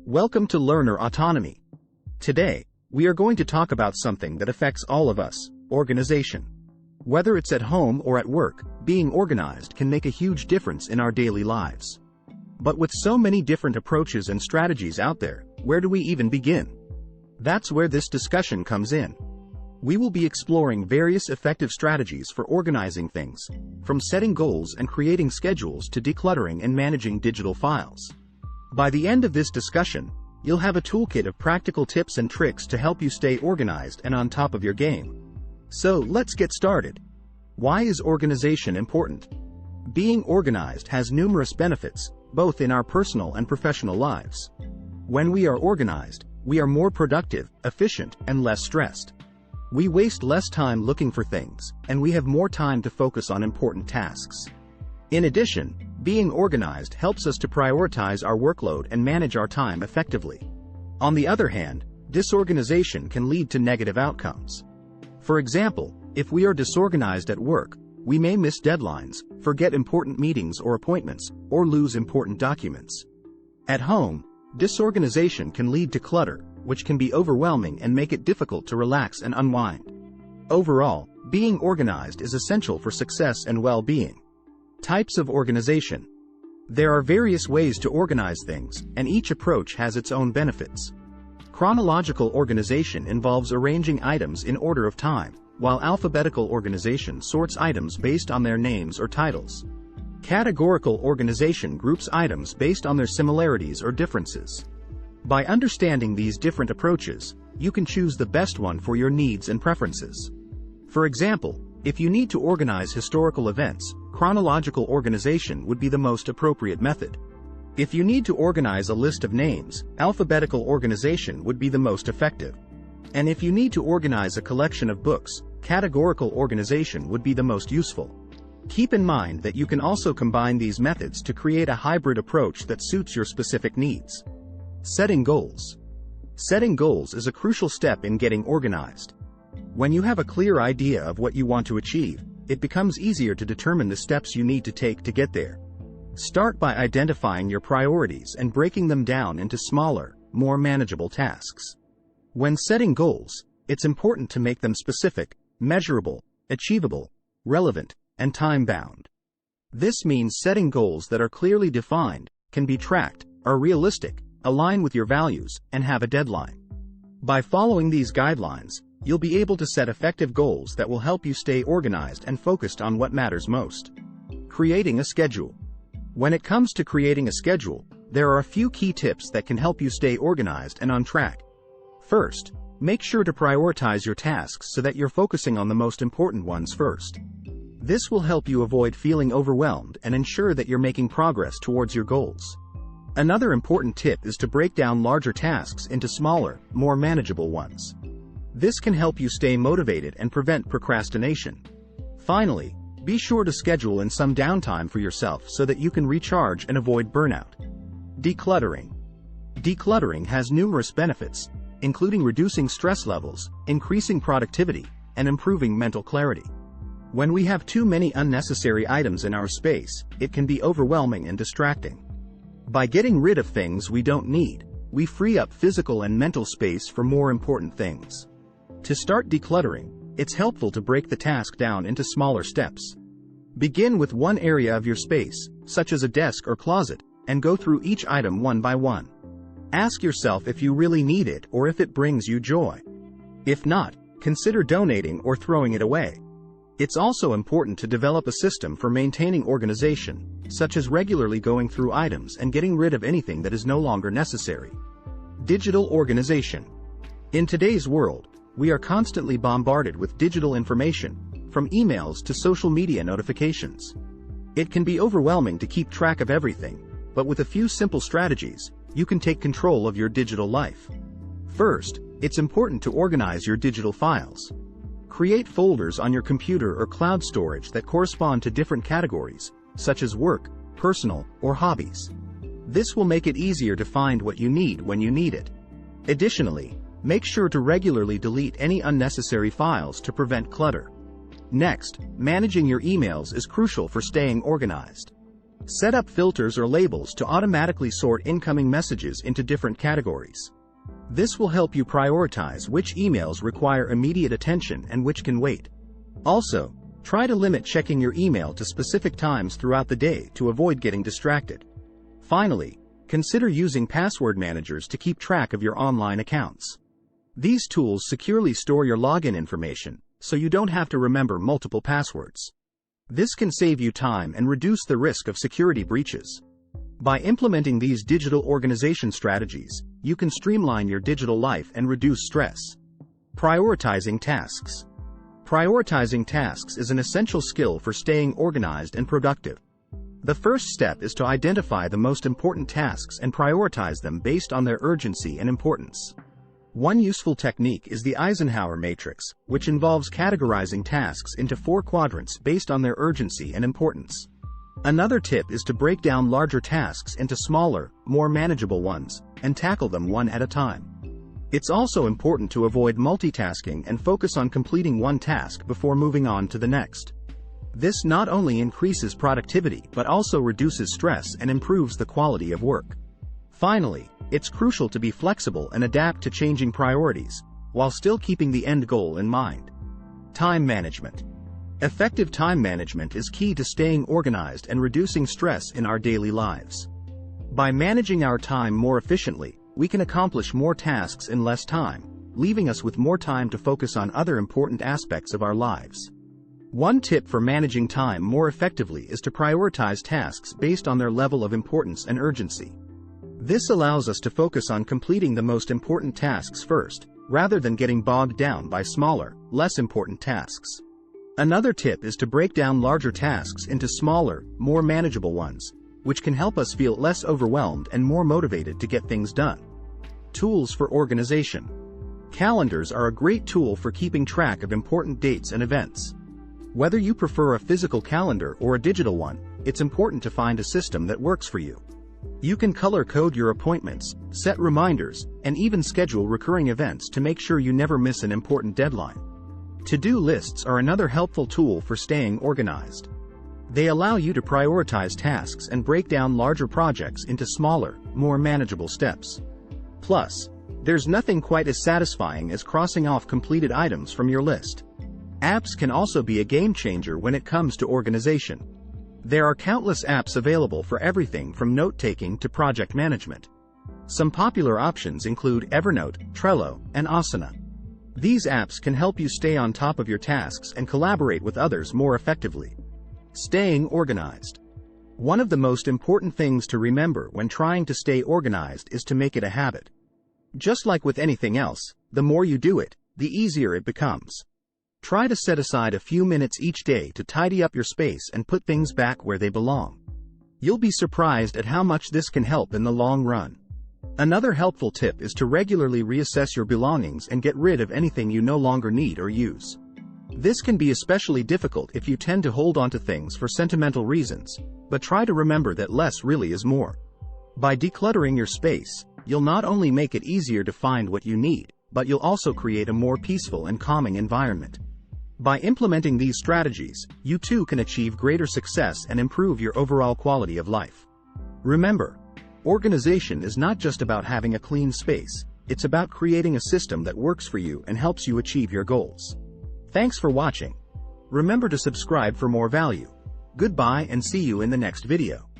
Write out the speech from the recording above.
Welcome to Learner Autonomy. Today, we are going to talk about something that affects all of us: organization. Whether it's at home or at work, being organized can make a huge difference in our daily lives. But with so many different approaches and strategies out there, where do we even begin? That's where this discussion comes in. We will be exploring various effective strategies for organizing things, from setting goals and creating schedules to decluttering and managing digital files. By the end of this discussion, you'll have a toolkit of practical tips and tricks to help you stay organized and on top of your game. So let's get started. Why is organization important? Being organized has numerous benefits, both in our personal and professional lives. When we are organized, we are more productive, efficient, and less stressed. We waste less time looking for things, and we have more time to focus on important tasks. In addition, being organized helps us to prioritize our workload and manage our time effectively. On the other hand, disorganization can lead to negative outcomes. For example, if we are disorganized at work, we may miss deadlines, forget important meetings or appointments, or lose important documents. At home, disorganization can lead to clutter, which can be overwhelming and make it difficult to relax and unwind. Overall, being organized is essential for success and well-being. Types of organization. There are various ways to organize things, and each approach has its own benefits. Chronological organization involves arranging items in order of time, while alphabetical organization sorts items based on their names or titles. Categorical organization groups items based on their similarities or differences. By understanding these different approaches, you can choose the best one for your needs and preferences. For example, if you need to organize historical events, chronological organization would be the most appropriate method. If you need to organize a list of names, alphabetical organization would be the most effective. And if you need to organize a collection of books, categorical organization would be the most useful. Keep in mind that you can also combine these methods to create a hybrid approach that suits your specific needs. Setting goals. Setting goals is a crucial step in getting organized. When you have a clear idea of what you want to achieve, it becomes easier to determine the steps you need to take to get there. Start by identifying your priorities and breaking them down into smaller, more manageable tasks. When setting goals, it's important to make them specific, measurable, achievable, relevant, and time-bound. This means setting goals that are clearly defined, can be tracked, are realistic, align with your values, and have a deadline. By following these guidelines, you'll be able to set effective goals that will help you stay organized and focused on what matters most. Creating a schedule. When it comes to creating a schedule, there are a few key tips that can help you stay organized and on track. First, make sure to prioritize your tasks so that you're focusing on the most important ones first. This will help you avoid feeling overwhelmed and ensure that you're making progress towards your goals. Another important tip is to break down larger tasks into smaller, more manageable ones. This can help you stay motivated and prevent procrastination. Finally, be sure to schedule in some downtime for yourself so that you can recharge and avoid burnout. Decluttering. Decluttering has numerous benefits, including reducing stress levels, increasing productivity, and improving mental clarity. When we have too many unnecessary items in our space, it can be overwhelming and distracting. By getting rid of things we don't need, we free up physical and mental space for more important things. To start decluttering, it's helpful to break the task down into smaller steps. Begin with one area of your space, such as a desk or closet, and go through each item one by one. Ask yourself if you really need it or if it brings you joy. If not, consider donating or throwing it away. It's also important to develop a system for maintaining organization, such as regularly going through items and getting rid of anything that is no longer necessary. Digital organization. In today's world, we are constantly bombarded with digital information, from emails to social media notifications. It can be overwhelming to keep track of everything, but with a few simple strategies, you can take control of your digital life. First, it's important to organize your digital files. Create folders on your computer or cloud storage that correspond to different categories, such as work, personal, or hobbies. This will make it easier to find what you need when you need it. Additionally, make sure to regularly delete any unnecessary files to prevent clutter. Next, managing your emails is crucial for staying organized. Set up filters or labels to automatically sort incoming messages into different categories. This will help you prioritize which emails require immediate attention and which can wait. Also, try to limit checking your email to specific times throughout the day to avoid getting distracted. Finally, consider using password managers to keep track of your online accounts. These tools securely store your login information, so you don't have to remember multiple passwords. This can save you time and reduce the risk of security breaches. By implementing these digital organization strategies, you can streamline your digital life and reduce stress. Prioritizing tasks. Prioritizing tasks is an essential skill for staying organized and productive. The first step is to identify the most important tasks and prioritize them based on their urgency and importance. One useful technique is the Eisenhower matrix, which involves categorizing tasks into 4 quadrants based on their urgency and importance. Another tip is to break down larger tasks into smaller, more manageable ones, and tackle them one at a time. It's also important to avoid multitasking and focus on completing one task before moving on to the next. This not only increases productivity but also reduces stress and improves the quality of work. Finally, it's crucial to be flexible and adapt to changing priorities, while still keeping the end goal in mind. Time management. Effective time management is key to staying organized and reducing stress in our daily lives. By managing our time more efficiently, we can accomplish more tasks in less time, leaving us with more time to focus on other important aspects of our lives. One tip for managing time more effectively is to prioritize tasks based on their level of importance and urgency. This allows us to focus on completing the most important tasks first, rather than getting bogged down by smaller, less important tasks. Another tip is to break down larger tasks into smaller, more manageable ones, which can help us feel less overwhelmed and more motivated to get things done. Tools for organization. Calendars are a great tool for keeping track of important dates and events. Whether you prefer a physical calendar or a digital one, it's important to find a system that works for you. You can color-code your appointments, set reminders, and even schedule recurring events to make sure you never miss an important deadline. To-do lists are another helpful tool for staying organized. They allow you to prioritize tasks and break down larger projects into smaller, more manageable steps. Plus, there's nothing quite as satisfying as crossing off completed items from your list. Apps can also be a game changer when it comes to organization. There are countless apps available for everything from note-taking to project management. Some popular options include Evernote, Trello, and Asana. These apps can help you stay on top of your tasks and collaborate with others more effectively. Staying organized. One of the most important things to remember when trying to stay organized is to make it a habit. Just like with anything else, the more you do it, the easier it becomes. Try to set aside a few minutes each day to tidy up your space and put things back where they belong. You'll be surprised at how much this can help in the long run. Another helpful tip is to regularly reassess your belongings and get rid of anything you no longer need or use. This can be especially difficult if you tend to hold onto things for sentimental reasons, but try to remember that less really is more. By decluttering your space, you'll not only make it easier to find what you need, but you'll also create a more peaceful and calming environment. By implementing these strategies, you too can achieve greater success and improve your overall quality of life. Remember, organization is not just about having a clean space, it's about creating a system that works for you and helps you achieve your goals. Thanks for watching. Remember to subscribe for more value. Goodbye and see you in the next video.